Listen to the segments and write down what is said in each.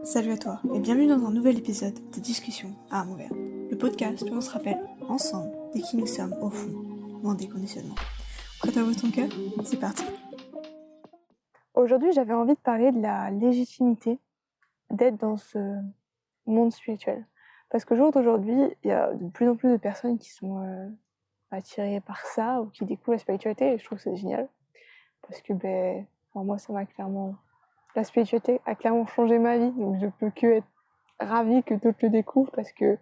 Salut à toi et bienvenue dans un nouvel épisode de Discussions à Montréal, le podcast où on se rappelle ensemble de qui nous sommes au fond, loin des conditionnements. Prête à ouvrir ton cœur ? C'est parti. Aujourd'hui, j'avais envie de parler de la légitimité d'être dans ce monde spirituel. Parce qu'au jour d'aujourd'hui, il y a de plus en plus de personnes qui sont attirées par ça ou qui découvrent la spiritualité et je trouve que c'est génial. Parce que moi, la spiritualité a clairement changé ma vie, donc je peux que être ravie que d'autres le découvrent parce que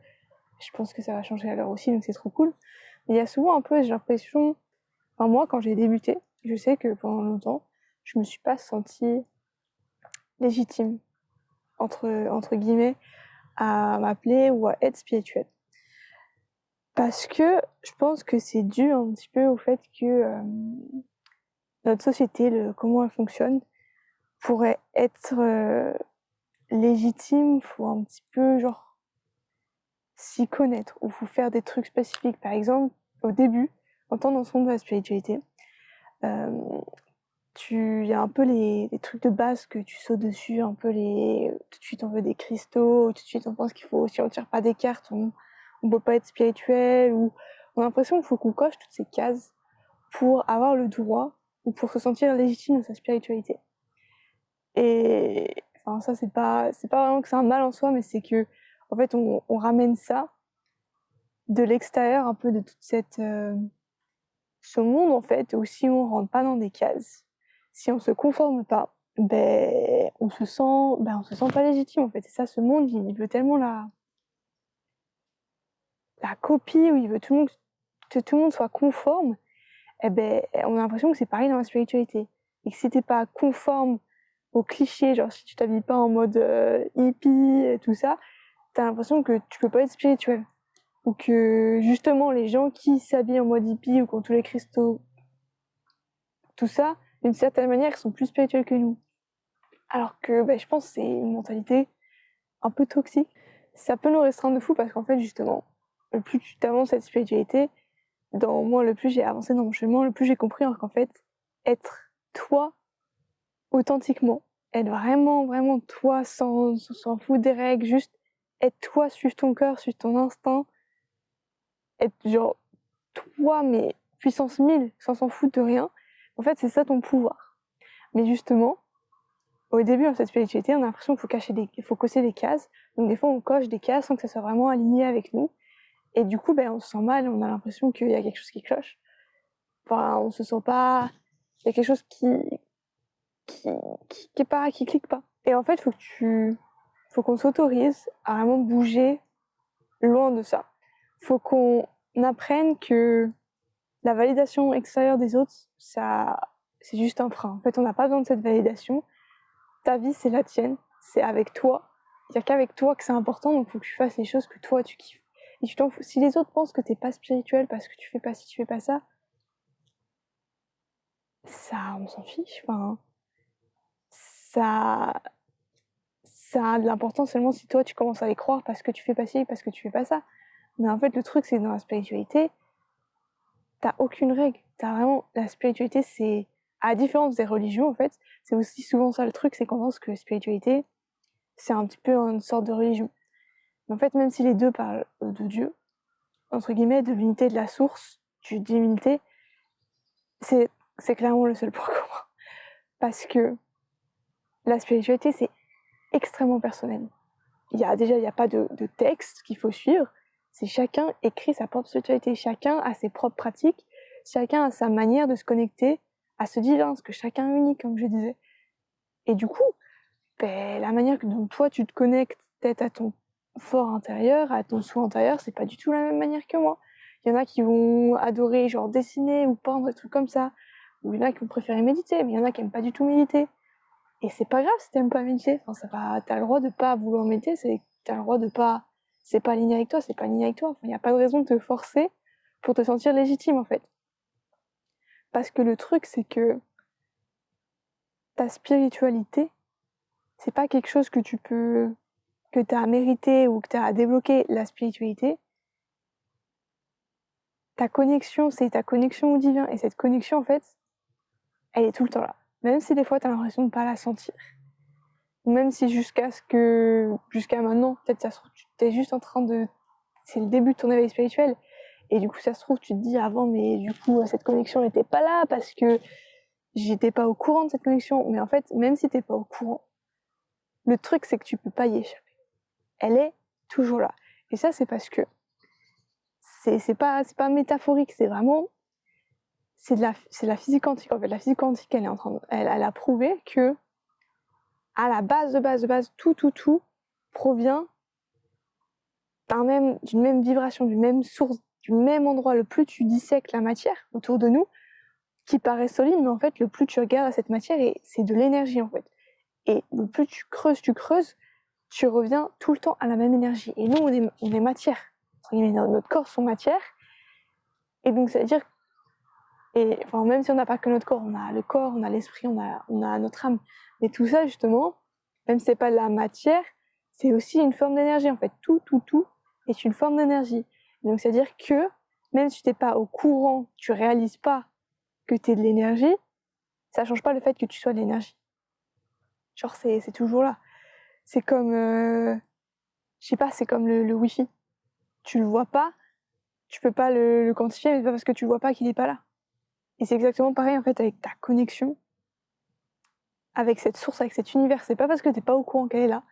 je pense que ça va changer à leur aussi, donc c'est trop cool. Mais il y a souvent un peu, j'ai l'impression, moi quand j'ai débuté, je sais que pendant longtemps, je me suis pas sentie légitime, entre guillemets, à m'appeler ou à être spirituelle. Parce que je pense que c'est dû un petit peu au fait que notre société, comment elle fonctionne, pourrait être légitime, faut un petit peu s'y connaître ou faut faire des trucs spécifiques. Par exemple, au début, en tant dans ce monde de la spiritualité, il y a un peu les trucs de base que tu sautes dessus, un peu tout de suite on veut des cristaux, tout de suite on pense qu'il faut, si on tire pas des cartes, on peut pas être spirituel, ou on a l'impression qu'il faut qu'on coche toutes ces cases pour avoir le droit ou pour se sentir légitime dans sa spiritualité. Et ça c'est pas vraiment que c'est un mal en soi, mais c'est que en fait on ramène ça de l'extérieur, un peu de toute ce monde en fait, où si on rentre pas dans des cases, si on se conforme pas, on se sent pas légitime en fait. Et ça, ce monde, il veut tellement la copie, où il veut que tout le monde soit conforme. On a l'impression que c'est pareil dans la spiritualité. Et que si t'es pas conforme aux clichés, genre si tu t'habilles pas en mode hippie et tout ça, t'as l'impression que tu peux pas être spirituel. Ou que justement les gens qui s'habillent en mode hippie ou qui ont tous les cristaux, tout ça, d'une certaine manière, ils sont plus spirituels que nous. Alors que je pense que c'est une mentalité un peu toxique. Ça peut nous restreindre de fou parce qu'en fait, justement, le plus tu t'avances cette spiritualité, le plus j'ai avancé dans mon chemin, le plus j'ai compris qu'en fait, être toi authentiquement, être vraiment, vraiment toi sans s'en foutre des règles, juste être toi, suivre ton cœur, suivre ton instinct, être toi, mais puissance 1000, sans s'en foutre de rien. En fait, c'est ça ton pouvoir. Mais justement, au début, dans cette spiritualité, on a l'impression qu'il faut cocher des cases. Donc des fois, on coche des cases sans que ça soit vraiment aligné avec nous. Et du coup, on se sent mal, on a l'impression qu'il y a quelque chose qui cloche. On se sent pas... Il y a quelque chose qui clique pas. Et en fait, faut qu'on s'autorise à vraiment bouger loin de ça. Faut qu'on apprenne que la validation extérieure des autres, c'est juste un frein. En fait, on n'a pas besoin de cette validation. Ta vie, c'est la tienne, c'est avec toi. Il n'y a qu'avec toi que c'est important, donc il faut que tu fasses les choses que toi, tu kiffes. Et tu t'en fous. Si les autres pensent que t'es pas spirituel parce que tu fais pas ci, tu fais pas ça, on s'en fiche. Ça a de l'importance seulement si toi, tu commences à les croire parce que tu fais pas ci, parce que tu fais pas ça. Mais en fait, le truc, c'est que dans la spiritualité, t'as aucune règle. La spiritualité, c'est, à la différence des religions, en fait, c'est aussi souvent ça le truc, c'est qu'on pense que la spiritualité, c'est un petit peu une sorte de religion. Mais en fait, même si les deux parlent de Dieu, entre guillemets, de l'unité de la source, de divinité, c'est clairement le seul point commun. Parce que la spiritualité, c'est extrêmement personnel. Il y a pas de texte qu'il faut suivre. C'est chacun écrit sa propre spiritualité. Chacun a ses propres pratiques. Chacun a sa manière de se connecter à ce divin, parce que chacun est unique, comme je disais. Et du coup, la manière dont toi, tu te connectes peut-être à ton fort intérieur, à ton soi intérieur, c'est pas du tout la même manière que moi. Il y en a qui vont adorer dessiner ou peindre, des trucs comme ça. Ou il y en a qui vont préférer méditer, mais il y en a qui aiment pas du tout méditer. Et c'est pas grave si t'aimes pas méditer. T'as le droit de pas vouloir méditer, t'as le droit de pas, c'est pas aligné avec toi, c'est pas aligné avec toi. Il y a pas de raison de te forcer pour te sentir légitime, en fait. Parce que le truc, c'est que ta spiritualité, c'est pas quelque chose que t'as mérité ou que t'as à débloquer. La spiritualité, ta connexion, c'est ta connexion au divin. Et cette connexion, en fait, elle est tout le temps là. Même si des fois, t'as l'impression de pas la sentir. Ou même si jusqu'à maintenant, peut-être ça se trouve, tu es juste en train de... C'est le début de ton éveil spirituel. Et du coup, ça se trouve, tu te dis avant, mais du coup, cette connexion n'était pas là parce que j'étais pas au courant de cette connexion. Mais en fait, même si t'es pas au courant, le truc, c'est que tu peux pas y échapper. Elle est toujours là. Et ça, c'est parce que c'est pas métaphorique, c'est vraiment... C'est de la physique quantique, en fait. La physique quantique, elle a prouvé que, à la base, tout provient d'une même vibration, d'une même source, du même endroit. Le plus tu dissèques la matière autour de nous, qui paraît solide, mais en fait, le plus tu regardes cette matière, et c'est de l'énergie, en fait. Et le plus tu creuses, tu reviens tout le temps à la même énergie. Et nous, on est matière. Notre corps sont matière. Et donc, ça veut dire, même si on n'a pas que notre corps, on a le corps, on a l'esprit, on a notre âme. Mais tout ça, justement, même si c'est pas de la matière, c'est aussi une forme d'énergie, en fait. Tout est une forme d'énergie. Donc, c'est-à-dire que, même si tu n'es pas au courant, tu réalises pas que tu es de l'énergie, ça change pas le fait que tu sois de l'énergie. Genre, c'est toujours là. C'est comme, je sais pas, c'est comme le Wi-Fi. Tu le vois pas, tu peux pas le quantifier, mais c'est pas parce que tu le vois pas qu'il est pas là. Et c'est exactement pareil, en fait, avec ta connexion, avec cette source, avec cet univers. C'est pas parce que t'es pas au courant qu'elle est là,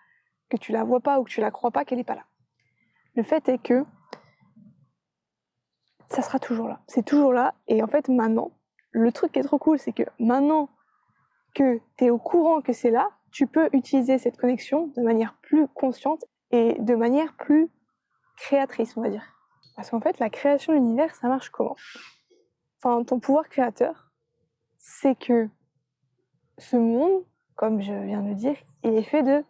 que tu la vois pas ou que tu la crois pas qu'elle est pas là. Le fait est que ça sera toujours là. C'est toujours là. Et en fait, maintenant, le truc qui est trop cool, c'est que maintenant que t'es au courant que c'est là, tu peux utiliser cette connexion de manière plus consciente et de manière plus créatrice, on va dire. Parce qu'en fait, la création de l'univers, ça marche comment? Enfin, ton pouvoir créateur, c'est que ce monde, comme je viens de le dire, il est fait de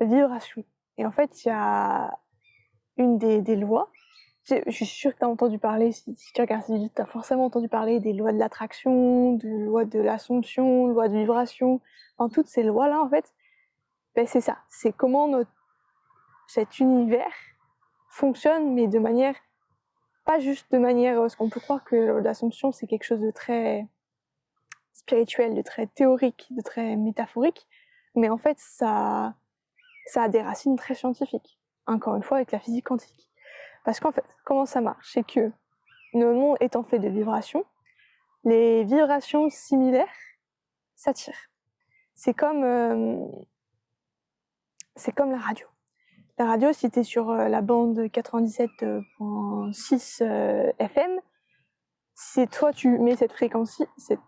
vibrations. Et en fait, il y a une des lois. Je suis sûre que tu as entendu parler, si tu regardes cette vidéo, tu as forcément entendu parler des lois de l'attraction, de lois de l'assomption, lois de vibration. Enfin, toutes ces lois-là, en fait, c'est ça. C'est comment cet univers fonctionne, mais de manière, pas juste de manière, parce qu'on peut croire que l'assomption, c'est quelque chose de très spirituel, de très théorique, de très métaphorique, mais en fait, ça a des racines très scientifiques. Encore une fois, avec la physique quantique. Parce qu'en fait, comment ça marche? C'est que le monde étant fait de vibrations, les vibrations similaires s'attirent. C'est comme la radio. La radio, si tu es sur la bande 97.6 FM, si toi tu mets cette fréquence, cette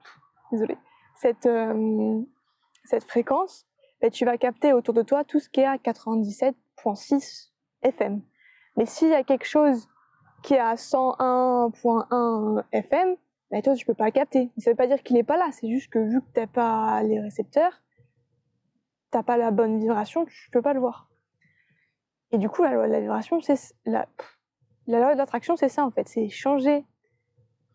fréquence, tu vas capter autour de toi tout ce qui est à 97.6 FM. Mais s'il y a quelque chose qui est à 101.1 FM, toi tu peux pas le capter. Ça veut pas dire qu'il est pas là, c'est juste que vu que t'as pas les récepteurs, t'as pas la bonne vibration, tu peux pas le voir. Et du coup, la loi de la vibration, la loi de l'attraction, c'est ça en fait, c'est changer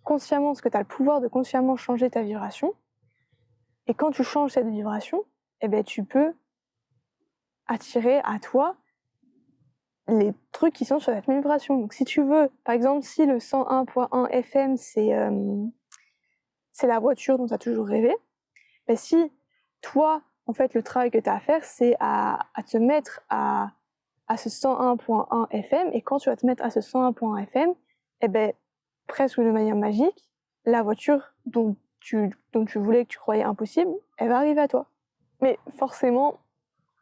consciemment, parce que t'as le pouvoir de consciemment changer ta vibration. Et quand tu changes cette vibration, tu peux attirer à toi les trucs qui sont sur cette même vibration. Donc si tu veux, par exemple, si le 101.1 FM, c'est la voiture dont tu as toujours rêvé, si toi, en fait, le travail que tu as à faire, c'est à te mettre à ce 101.1 FM, et quand tu vas te mettre à ce 101.1 FM, presque de manière magique, la voiture dont tu voulais, que tu croyais impossible, elle va arriver à toi. Mais forcément,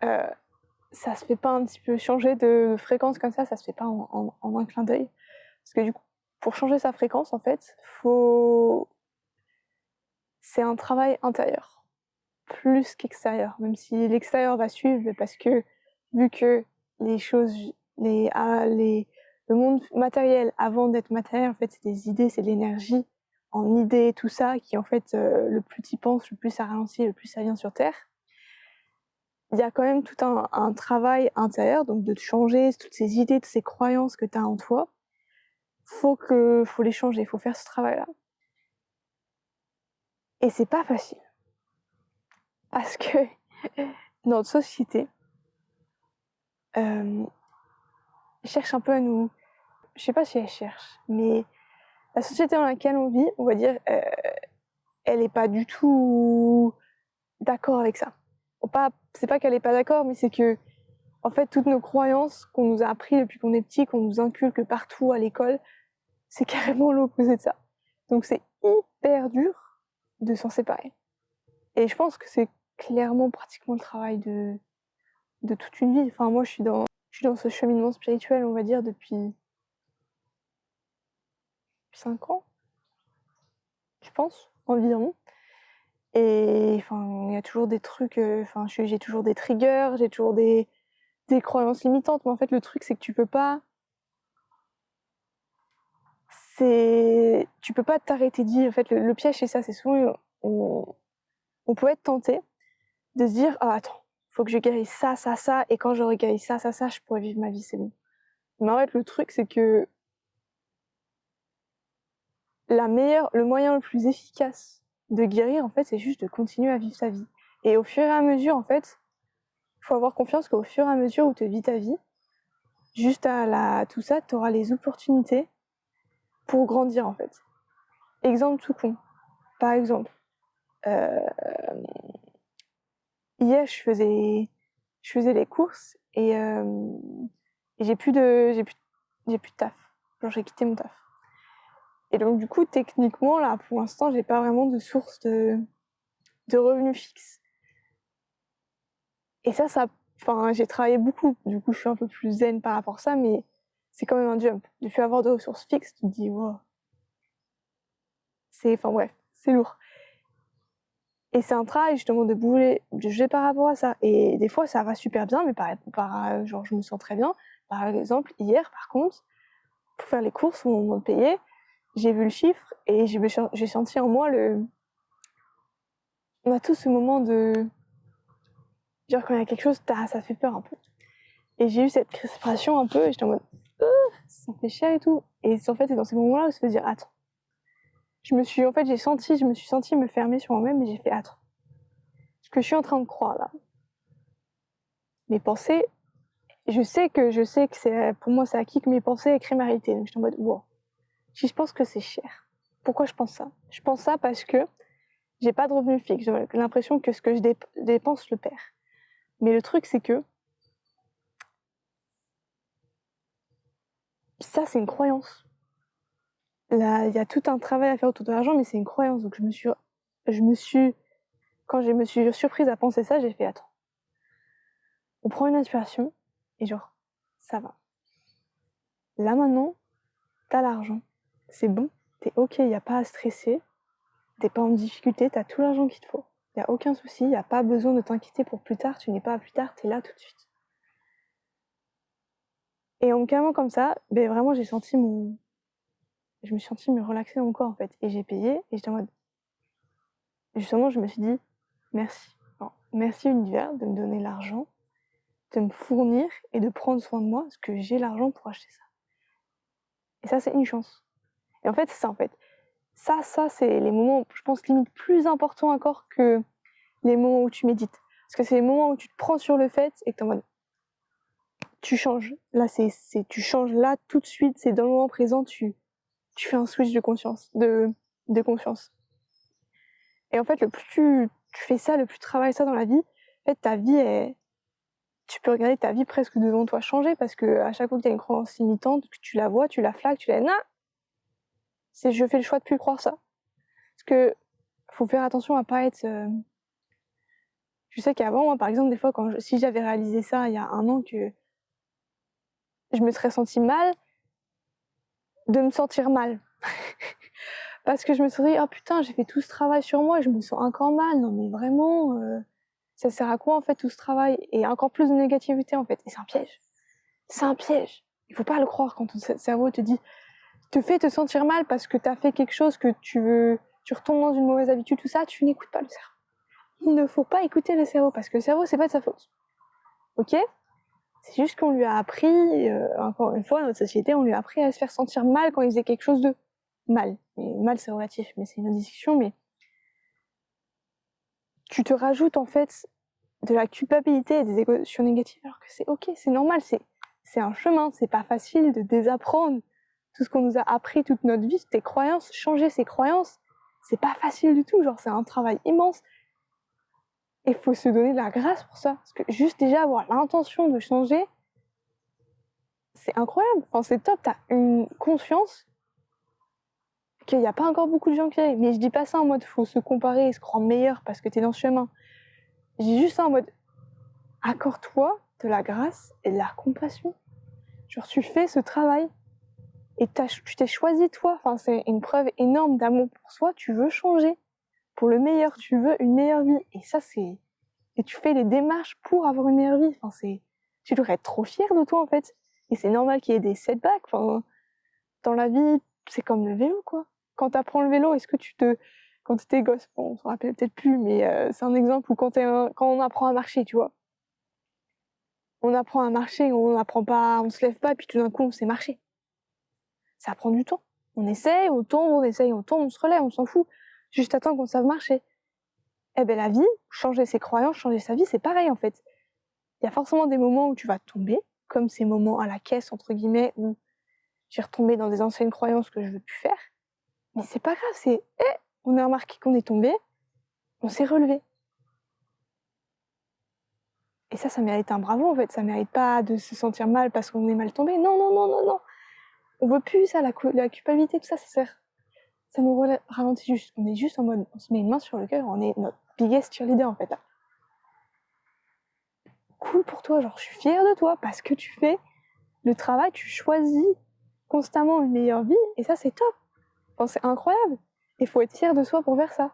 ça se fait pas un petit peu changer de fréquence comme ça se fait pas en un clin d'œil. Parce que du coup, pour changer sa fréquence, en fait, c'est un travail intérieur, plus qu'extérieur, même si l'extérieur va suivre, parce que vu que les choses, le monde matériel, avant d'être matériel, en fait, c'est des idées, c'est de l'énergie en idées, tout ça, qui en fait, le plus tu y penses, le plus ça ralentit, le plus ça vient sur Terre. Il y a quand même tout un travail intérieur, donc de changer toutes ces idées, toutes ces croyances que tu as en toi. Faut les changer, faut faire ce travail-là. Et c'est pas facile. Parce que notre société cherche un peu à nous... Je sais pas si elle cherche, mais la société dans laquelle on vit, on va dire, elle est pas du tout d'accord avec ça. c'est pas qu'elle est pas d'accord, mais c'est que, en fait, toutes nos croyances qu'on nous a appris depuis qu'on est petit, qu'on nous inculque partout à l'école, c'est carrément l'opposé de ça. Donc c'est hyper dur de s'en séparer. Et je pense que c'est clairement pratiquement le travail de toute une vie. Enfin, moi, je suis dans ce cheminement spirituel, on va dire, depuis 5 ans, je pense, environ. Et enfin, il y a toujours des trucs, enfin, j'ai toujours des triggers, j'ai toujours des croyances limitantes. Mais en fait, le truc, c'est que tu peux pas t'arrêter de vivre. En fait, le piège, c'est ça, c'est souvent, on peut être tenté de se dire, ah, attends, faut que je guérisse ça, ça, ça, et quand j'aurai guéri ça, ça, ça, je pourrai vivre ma vie, c'est bon. Mais en fait, le truc, c'est que le moyen le plus efficace de guérir, en fait, c'est juste de continuer à vivre sa vie. Et au fur et à mesure, en fait, il faut avoir confiance qu'au fur et à mesure où tu vis ta vie, juste à tout ça, tu auras les opportunités pour grandir, en fait. Exemple tout con. Par exemple, hier, je faisais les courses et j'ai plus de taf. Genre, j'ai quitté mon taf. Et donc, du coup, techniquement, là, pour l'instant, j'ai pas vraiment de source de revenus fixes. Et enfin, j'ai travaillé beaucoup. Du coup, je suis un peu plus zen par rapport à ça, mais c'est quand même un jump. De faire avoir de ressources fixes, tu te dis, wow. Enfin, bref, c'est lourd. Et c'est un travail, justement, de bouger par rapport à ça. Et des fois, ça va super bien, mais genre, je me sens très bien. Par exemple, hier, par contre, pour faire les courses, au moment de payer, j'ai vu le chiffre et j'ai senti en moi on a tous ce moment de... Genre, quand il y a quelque chose, ça fait peur un peu. Et j'ai eu cette crispation un peu, et j'étais en mode, ça fait cher et tout. Et en fait, c'est dans ces moments-là où je me dire, attends. Je me suis sentie me fermer sur moi-même, et j'ai fait, attends. Ce que je suis en train de croire, là. Mes pensées, je sais que pour moi, c'est acquis que mes pensées écrivent ma réalité. Donc, j'étais en mode, wow. Si je pense que c'est cher, pourquoi je pense ça? Je pense ça parce que j'ai pas de revenu fixe. J'ai l'impression que ce que je dépense, je le perds. Mais le truc, c'est que ça, c'est une croyance. Là, il y a tout un travail à faire autour de l'argent, mais c'est une croyance. Donc, quand je me suis surprise à penser ça, j'ai fait, attends. On prend une inspiration, et genre, ça va. Là, maintenant, t'as l'argent. C'est bon. T'es OK, y a pas à stresser. T'es pas en difficulté, t'as tout l'argent qu'il te faut. Y a aucun souci, y a pas besoin de t'inquiéter pour plus tard. Tu n'es pas à plus tard, t'es là tout de suite. Et en me calmant comme ça, vraiment, je me suis sentie me relaxer dans mon corps, en fait. Et j'ai payé, et j'étais en mode... Justement, je me suis dit, merci. Alors, merci l'univers de me donner l'argent, de me fournir et de prendre soin de moi, parce que j'ai l'argent pour acheter ça. Et ça, c'est une chance. Et en fait, c'est ça, en fait. Ça, c'est les moments, je pense, limite plus importants encore que les moments où tu médites. Parce que c'est les moments où tu te prends sur le fait et que t'es en mode... Tu changes. Là, tu changes là, tout de suite, c'est dans le moment présent, tu fais un switch de conscience, de confiance. Et en fait, le plus tu fais ça, le plus tu travailles ça dans la vie, en fait, ta vie tu peux regarder ta vie presque devant toi changer parce que à chaque fois que tu as une croyance limitante, que tu la vois, tu la flaques, tu la non, je fais le choix de plus croire ça. Parce que faut faire attention à pas être je sais qu'avant, moi, par exemple, des fois, si j'avais réalisé ça il y a 1 an, que je me serais sentie mal de me sentir mal. Parce que je me serais dit, oh putain, j'ai fait tout ce travail sur moi et je me sens encore mal. Non, mais vraiment, ça sert à quoi, en fait, tout ce travail? Et encore plus de négativité, en fait. Et c'est un piège. C'est un piège. Il faut pas le croire quand ton cerveau te fait te sentir mal parce que t'as fait quelque chose que tu retombes dans une mauvaise habitude, tout ça, tu n'écoutes pas le cerveau. Il ne faut pas écouter le cerveau parce que le cerveau, c'est pas de sa faute. Ok? C'est juste qu'on lui a appris, encore une fois, dans notre société, on lui a appris à se faire sentir mal quand il faisait quelque chose de mal. Et mal, c'est relatif, mais c'est une autre discussion, mais tu te rajoutes, en fait, de la culpabilité et des émotions négatives, alors que c'est ok, c'est normal, c'est un chemin, c'est pas facile de désapprendre tout ce qu'on nous a appris toute notre vie, tes croyances, changer ses croyances, c'est pas facile du tout, genre c'est un travail immense. Et il faut se donner de la grâce pour ça. Parce que juste déjà avoir l'intention de changer, c'est incroyable. Enfin, c'est top. T'as une conscience qu'il n'y a pas encore beaucoup de gens qui y arrivent. Mais je dis pas ça en mode faut se comparer et se croire meilleur parce que t'es dans ce chemin. Je dis juste ça en mode accorde-toi de la grâce et de la compassion. Genre, tu fais ce travail et tu t'es choisi toi. Enfin, c'est une preuve énorme d'amour pour soi. Tu veux changer pour le meilleur. Tu veux une meilleure vie. Et ça, c'est... Et tu fais les démarches pour avoir une meilleure vie. Enfin, c'est... Tu devrais être trop fier de toi, en fait. Et c'est normal qu'il y ait des setbacks. Enfin, dans la vie, c'est comme le vélo, quoi. Quand t'apprends le vélo, est-ce que tu te... Quand t'étais gosse, bon, on s'en rappelle peut-être plus, mais c'est un exemple où quand on apprend à marcher, tu vois. On apprend à marcher, on n'apprend pas, on se lève pas, puis tout d'un coup, on sait marcher. Ça prend du temps. On essaye, on tombe, on essaye, on tombe, on se relève, on s'en fout. Juste attends qu'on sache marcher. Eh ben la vie, changer ses croyances, changer sa vie, c'est pareil en fait. Il y a forcément des moments où tu vas tomber, comme ces moments à la caisse, entre guillemets, où j'ai retombé dans des anciennes croyances que je veux plus faire. Mais c'est pas grave, c'est, on a remarqué qu'on est tombé, on s'est relevé. Et ça mérite un bravo en fait, ça mérite pas de se sentir mal parce qu'on est mal tombé. Non, non, non, non, non. On veut plus ça, la culpabilité, tout ça, ça nous ralentit juste. On est juste en mode, on se met une main sur le cœur, on est notre biggest cheerleader en fait là. Cool pour toi, genre je suis fière de toi parce que tu fais le travail, tu choisis constamment une meilleure vie et ça c'est top. Enfin, c'est incroyable. Il faut être fier de soi pour faire ça.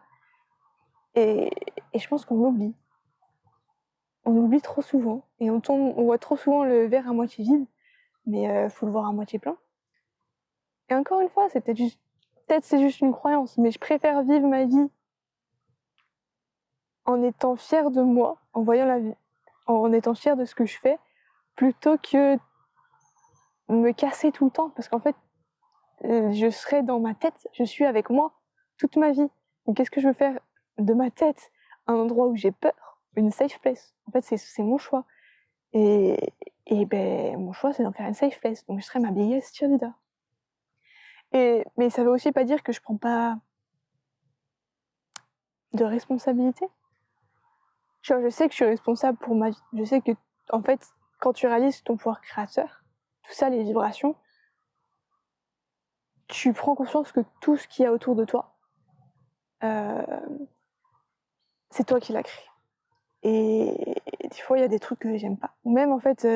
Et je pense qu'on l'oublie. On l'oublie trop souvent et on voit trop souvent le verre à moitié vide, mais faut le voir à moitié plein. Et encore une fois, c'est peut-être c'est juste une croyance, mais je préfère vivre ma vie en étant fière de moi, en voyant la vie, en étant fière de ce que je fais, plutôt que me casser tout le temps, parce qu'en fait, je serai dans ma tête, je suis avec moi toute ma vie. Donc qu'est-ce que je veux faire de ma tête un endroit où j'ai peur, une safe place? En fait, c'est mon choix. Et ben, mon choix, c'est d'en faire une safe place. Donc je serai ma biggest cheerleader. Mais ça veut aussi pas dire que je prends pas de responsabilité. Genre, je sais que je suis responsable pour ma vie. Je sais que, en fait, quand tu réalises ton pouvoir créateur, tout ça, les vibrations, tu prends conscience que tout ce qu'il y a autour de toi, euh, c'est toi qui l'as créé. Et des fois, il y a des trucs que j'aime pas. Ou même, en fait,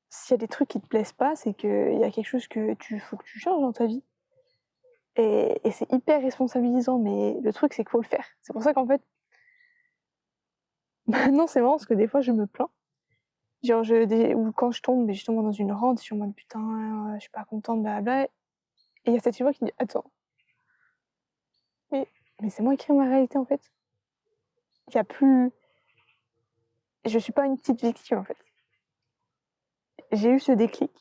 s'il y a des trucs qui te plaisent pas, c'est qu'il y a quelque chose que faut que tu changes dans ta vie. Et c'est hyper responsabilisant, mais le truc, c'est qu'il faut le faire. C'est pour ça qu'en fait, maintenant, c'est marrant parce que des fois, je me plains. Genre, ou quand je tombe, mais justement dans une rente, je suis en mode putain, je suis pas contente, blablabla. Et il y a cette voix qui dit attends, mais c'est moi qui crée ma réalité en fait. Il y a plus. Je suis pas une petite victime en fait. J'ai eu ce déclic.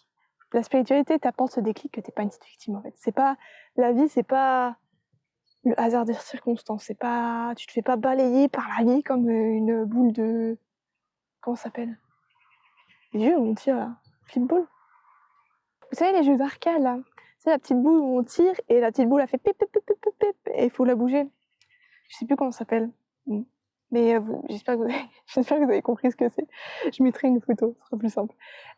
La spiritualité t'apporte ce déclic que t'es pas une petite victime en fait. C'est pas. La vie, c'est pas le hasard des circonstances. C'est pas. Tu te fais pas balayer par la vie comme une boule de. Comment ça s'appelle? Les jeux où on tire là. Flipball. Vous savez, les jeux d'arcade là? C'est la petite boule où on tire et la petite boule a fait pip pip pip pip pip pip et il faut la bouger. Je sais plus comment ça s'appelle. Mais j'espère que j'espère que vous avez compris ce que c'est. Je mettrai une photo, ce sera plus simple.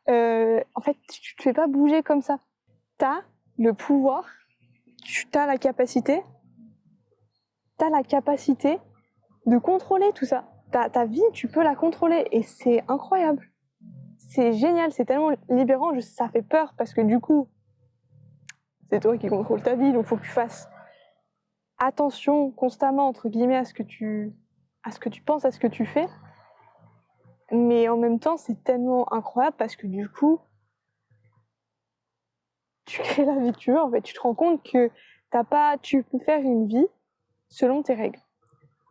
En fait, tu te fais pas bouger comme ça. T'as le pouvoir, t'as la capacité de contrôler tout ça. Ta vie, tu peux la contrôler et c'est incroyable. C'est génial, c'est tellement libérant. Ça fait peur parce que du coup, c'est toi qui contrôles ta vie, donc faut que tu fasses attention constamment entre guillemets à ce que tu penses, à ce que tu fais. Mais en même temps, c'est tellement incroyable parce que du coup, tu crées la vie que tu veux. En fait, tu te rends compte que tu peux faire une vie selon tes règles.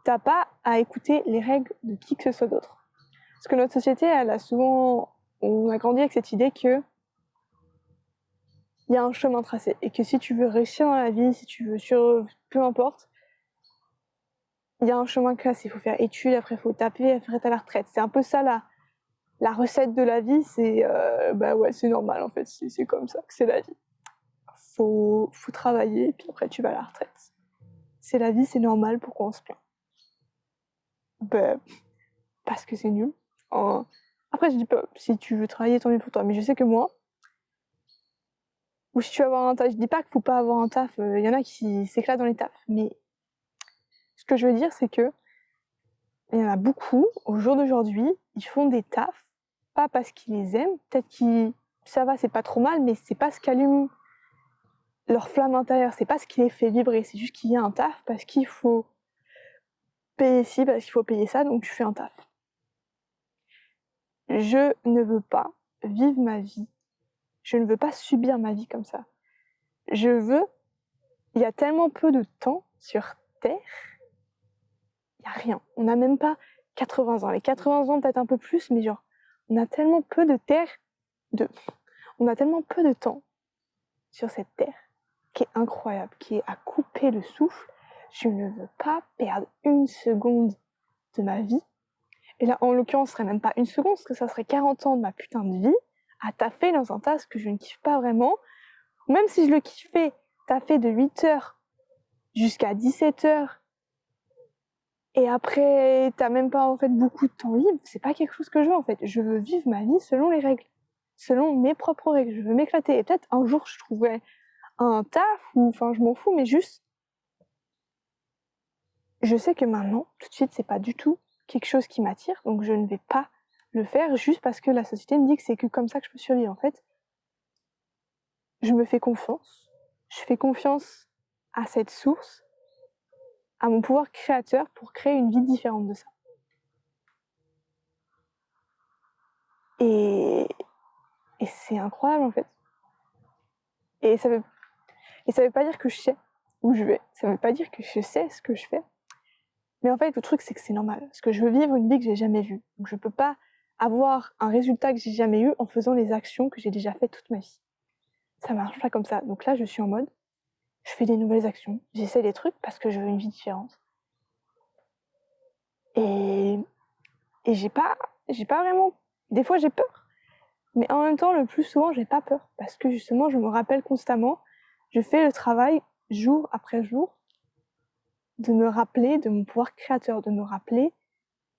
T'as pas à écouter les règles de qui que ce soit d'autre. Parce que notre société, on a grandi avec cette idée que il y a un chemin tracé et que si tu veux réussir dans la vie, si tu veux peu importe, il y a un chemin classé. Il faut faire études, après il faut taper, après t'as la retraite. C'est un peu ça la recette de la vie. C'est bah ouais, c'est normal en fait. C'est comme ça que c'est la vie. Faut travailler, puis après tu vas à la retraite. C'est la vie, c'est normal, pourquoi on se plaint? bah, parce que c'est nul. Après, je dis pas, si tu veux travailler, tant mieux pour toi. Mais je sais que moi, ou si tu veux avoir un taf, je dis pas qu'il faut pas avoir un taf. Il y en a qui s'éclatent dans les tafs. Mais ce que je veux dire, c'est que il y en a beaucoup, au jour d'aujourd'hui, ils font des tafs, pas parce qu'ils les aiment. Peut-être ça va, c'est pas trop mal, mais c'est pas ce qu'allume leur flamme intérieure. C'est pas ce qui les fait vibrer. C'est juste qu'il y a un taf parce qu'il faut payer ci, parce qu'il faut payer ça, donc tu fais un taf. Je ne veux pas vivre ma vie. Je ne veux pas subir ma vie comme ça. Il y a tellement peu de temps sur Terre, il n'y a rien. On n'a même pas 80 ans. Les 80 ans, peut-être un peu plus, mais genre, on a tellement peu de terre, on a tellement peu de temps sur cette Terre qui est incroyable, qui est à couper le souffle. Je ne veux pas perdre une seconde de ma vie. Et là, en l'occurrence, ce serait même pas une seconde, parce que ça serait 40 ans de ma putain de vie à taffer dans un taf que je ne kiffe pas vraiment. Même si je le kiffais, taffer de 8h jusqu'à 17h, et après, t'as même pas en fait beaucoup de temps libre, c'est pas quelque chose que je veux en fait. Je veux vivre ma vie selon les règles, selon mes propres règles. Je veux m'éclater. Et peut-être un jour, je trouverai un taf, ou enfin, je m'en fous, mais juste, je sais que maintenant, tout de suite, c'est pas du tout quelque chose qui m'attire, donc je ne vais pas le faire juste parce que la société me dit que c'est que comme ça que je peux survivre. En fait, je me fais confiance. Je fais confiance à cette source, à mon pouvoir créateur pour créer une vie différente de ça. Et c'est incroyable en fait. Et ça veut pas dire que je sais où je vais. Ça veut pas dire que je sais ce que je fais. Mais en fait, le truc, c'est que c'est normal. Parce que je veux vivre une vie que j'ai jamais vue. Donc je peux pas avoir un résultat que j'ai jamais eu en faisant les actions que j'ai déjà faites toute ma vie. Ça marche pas comme ça. Donc là, je suis en mode, je fais des nouvelles actions. J'essaie des trucs parce que je veux une vie différente. Et j'ai pas vraiment... Des fois, j'ai peur. Mais en même temps, le plus souvent, j'ai pas peur. Parce que justement, je me rappelle constamment, je fais le travail jour après jour de me rappeler de mon pouvoir créateur, de me rappeler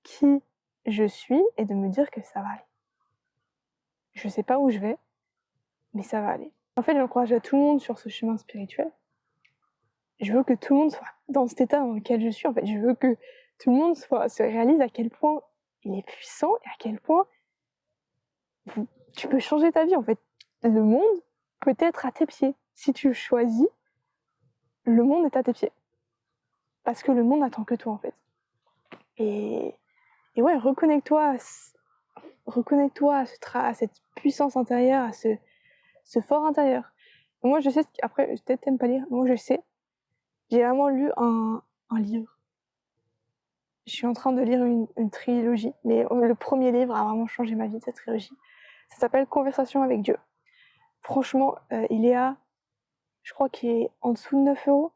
qui je suis et de me dire que ça va aller. Je sais pas où je vais, mais ça va aller. En fait, j'encourage à tout le monde sur ce chemin spirituel. Je veux que tout le monde soit dans cet état dans lequel je suis. En fait, je veux que tout le monde se réalise à quel point il est puissant et à quel point tu peux changer ta vie. En fait, le monde peut être à tes pieds. Si tu le choisis, le monde est à tes pieds. Parce que le monde n'attend que toi, en fait. Et ouais, reconnecte-toi à cette puissance intérieure, à ce fort intérieur. Et moi, je sais, après, peut-être t'aimes pas lire, moi je sais, j'ai vraiment lu un livre. Je suis en train de lire une trilogie, mais le premier livre a vraiment changé ma vie, cette trilogie. Ça s'appelle Conversation avec Dieu. Franchement, il est je crois qu'il est en dessous de 9€.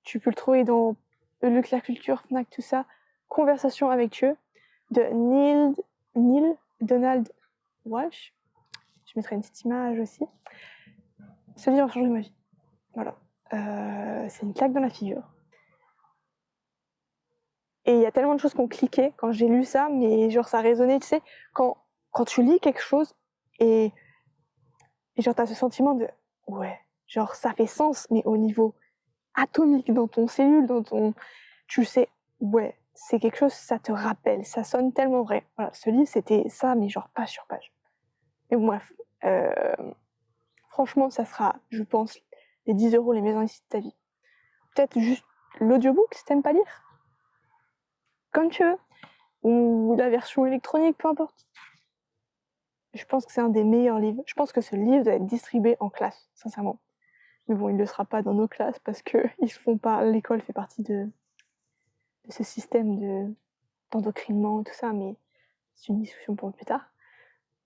Tu peux le trouver dans Leclerc Culture, Fnac, tout ça. Conversation avec Dieu, de Neil Donald Walsh. Je mettrai une petite image aussi. Ce livre a changé ma vie. Voilà. C'est une claque dans la figure. Et il y a tellement de choses qui ont cliqué quand j'ai lu ça, mais genre ça a résonné, tu sais, quand tu lis quelque chose et genre t'as ce sentiment de ouais, genre ça fait sens, mais au niveau atomique, dans ton cellule, tu sais, ouais, c'est quelque chose, ça te rappelle, ça sonne tellement vrai. Voilà, ce livre c'était ça, mais genre page sur page. Mais bon, bref, franchement, ça sera, je pense, les 10€ les maisons ici de ta vie. Peut-être juste l'audiobook si t'aimes pas lire. Comme tu veux. Ou la version électronique, peu importe. Je pense que c'est un des meilleurs livres. Je pense que ce livre doit être distribué en classe, sincèrement. Mais bon, il ne le sera pas dans nos classes parce que ils se font pas. L'école fait partie de ce système d'endoctrinement et tout ça, mais c'est une discussion pour plus tard.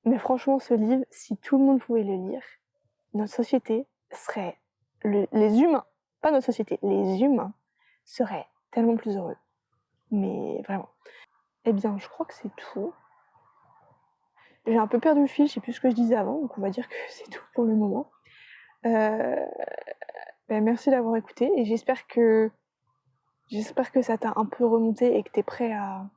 Mais franchement, ce livre, si tout le monde pouvait le lire, notre société serait... les humains, pas notre société, les humains seraient tellement plus heureux. Mais vraiment. Eh bien, je crois que c'est tout. J'ai un peu perdu le fil, je sais plus ce que je disais avant, donc on va dire que c'est tout pour le moment. Merci d'avoir écouté et j'espère que J'espère que ça t'a un peu remonté et que t'es prêt à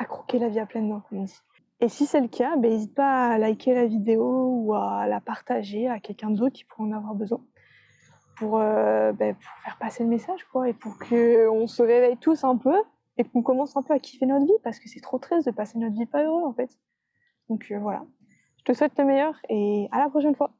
croquer la vie à pleines dents, comme on dit. Et si c'est le cas, n'hésite pas à liker la vidéo ou à la partager à quelqu'un d'autre qui pourrait en avoir besoin pour faire passer le message, quoi, et pour qu'on se réveille tous un peu et qu'on commence un peu à kiffer notre vie, parce que c'est trop triste de passer notre vie pas heureux, en fait. Donc voilà. Je te souhaite le meilleur et à la prochaine fois.